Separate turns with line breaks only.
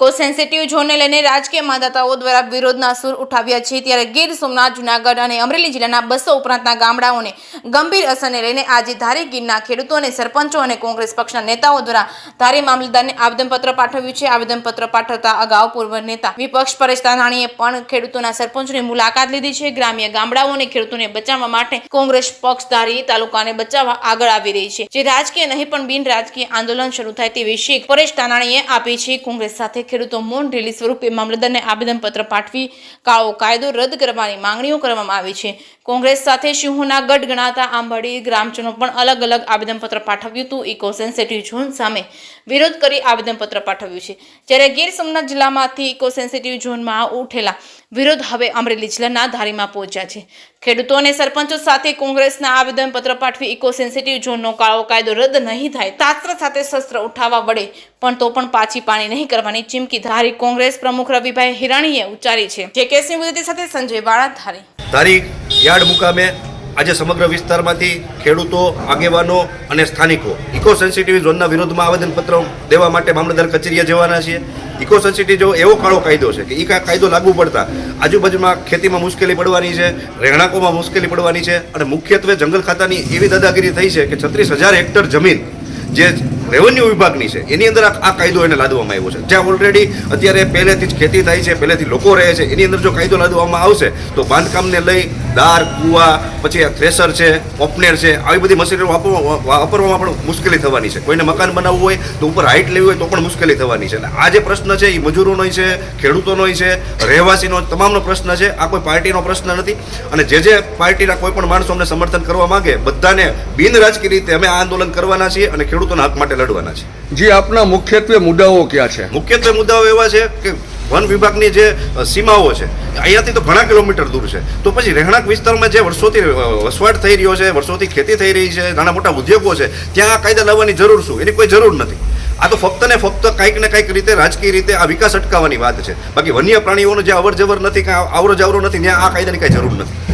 Eco sensitive ઝોનને લઈને રાજકીય મતદાતાઓ દ્વારા વિરોધના સૂર ઉઠાવ્યા છે, ત્યારે ગીર સોમનાથ, જૂનાગઢ અને અમરેલી જિલ્લાના 200 ઉપરાંતના ગામડાઓને ગંભીર અસરને લઈને આજે ધારી ગીરના ખેડૂતો અને સરપંચો અને કોંગ્રેસ પક્ષના નેતાઓ દ્વારા ધારી મામલતદારને આવેદનપત્ર પાઠવ્યું છે। આવેદનપત્ર પાઠવતા અગાઉ પૂર્વ નેતા વિપક્ષ પરેશ ધાનાણીએ પણ ખેડૂતોના સરપંચોની મુલાકાત લીધી છે। ગ્રામ્ય ગામડાઓ અને ખેડૂતોને બચાવવા માટે કોંગ્રેસ પક્ષ ધારી તાલુકાને બચાવવા આગળ આવી રહી છે, જે રાજકીય નહીં પણ બિન રાજકીય આંદોલન શરૂ થાય તેવી શીખ પરેશ ધાનાણીએ આપી છે। કોંગ્રેસ સાથે ખેડૂતો મૌન રેલી સ્વરૂપે મામલતદારને આવેદનપત્ર પાઠવી કાળો કાયદો રદ કરવાની માંગણીઓ કરવામાં આવી છે। કોંગ્રેસ સાથે સિંહોના ગઢ ગણાતા આંબડી ગ્રામજનો પણ અલગ અલગ આવેદનપત્ર પાઠવ્યું હતું। ઇકો સેન્સિટિવ ઝોન સામે વિરોધ કરી આવેદનપત્ર પાઠવ્યું છે, જ્યારે ગીર સોમનાથ જિલ્લામાંથી ઇકો સેન્સિટિવ ઝોનમાં ઉઠેલા વિરોધ હવે અમરેલી જિલ્લાના ધારીમાં પહોંચ્યા છે। ખેડૂતો અને સરપંચો સાથે કોંગ્રેસના આવેદનપત્ર પાઠવી ઇકો સેન્સિટિવ ઝોનનો કાળો કાયદો રદ નહીં થાય, શાસ્ત્ર સાથે શસ્ત્ર ઉઠાવવા વડે પણ તો પણ પાછી પાણી નહીં કરવાની ચીમકી ધારી કોંગ્રેસ પ્રમુખ રવિભાઈ હિરાણીએ ઉચ્ચારી છે। જે કેસની વિગત સાથે સંજય વાળા
ધારી યાર્ડ મુકામે આજે સમગ્ર વિસ્તારમાંથી ખેડૂતો, આગેવાનો અને સ્થાનિકો ઇકો સેન્સિટિવ ઝોનના વિરોધમાં આવેદનપત્ર દેવા માટે મામલતદાર કચેરીએ જવાના છીએ। ઇકો સેન્સિટિવ જો એવો કાળો કાયદો છે કે એ કાયદો લાગુ પડતા આજુબાજુમાં ખેતીમાં મુશ્કેલી પડવાની છે, રહેણાંકોમાં મુશ્કેલી પડવાની છે અને મુખ્યત્વે જંગલ ખાતાની એવી દાદાગીરી થઈ છે કે 36,000 હેક્ટર જમીન જે રેવન્યુ વિભાગની છે એની અંદર આ કાયદો એને લાદવામાં આવ્યો છે, જ્યાં ઓલરેડી અત્યારે પહેલેથી જ ખેતી થાય છે, પહેલેથી લોકો રહે છે, એની અંદર જો કાયદો લાદવામાં આવશે તો બાંધકામને લઈ દાર, કૂવા, પછી થ્રેસર છે, ઓપનેર છે, આવી બધી મશીનરી વાપરવામાં પણ મુશ્કેલી થવાની છે। કોઈને મકાન બનાવવું હોય તો ઉપર હાઇટ લેવી હોય તો પણ મુશ્કેલી થવાની છે। એટલે આ જે પ્રશ્ન છે એ મજૂરોનો છે, ખેડૂતોનો છે, રહેવાસીનો તમામનો પ્રશ્ન છે। આ કોઈ પાર્ટીનો પ્રશ્ન નથી અને જે પાર્ટીના કોઈ પણ માણસો અમને સમર્થન કરવા માંગે બધાને બિન રાજકીય રીતે અમે આ આંદોલન કરવાના છીએ અને ખેડૂતોના હક માટે લડવાના છે।
જી, આપના મુખ્યત્વે મુદ્દાઓ ક્યાં છે?
મુખ્યત્વે મુદ્દાઓ એવા છે કે વન વિભાગની જે સીમાઓ છે અહીંયાથી તો ઘણા કિલોમીટર દૂર છે, તો પછી રહેણાંક વિસ્તારમાં જે વર્ષોથી વસવાટ થઈ રહ્યો છે, વર્ષોથી ખેતી થઈ રહી છે, નાના મોટા ઉદ્યોગો છે, ત્યાં આ કાયદા લાવવાની જરૂર શું? એની કોઈ જરૂર નથી। આ તો ફક્ત ને ફક્ત કંઈક ને કંઈક રીતે રાજકીય રીતે આ વિકાસ અટકાવવાની વાત છે, બાકી વન્ય પ્રાણીઓનો જે અવર જવર નથી, કાંઈ આવરો જાવરો નથી, ત્યાં આ કાયદાની કાંઈ જરૂર નથી।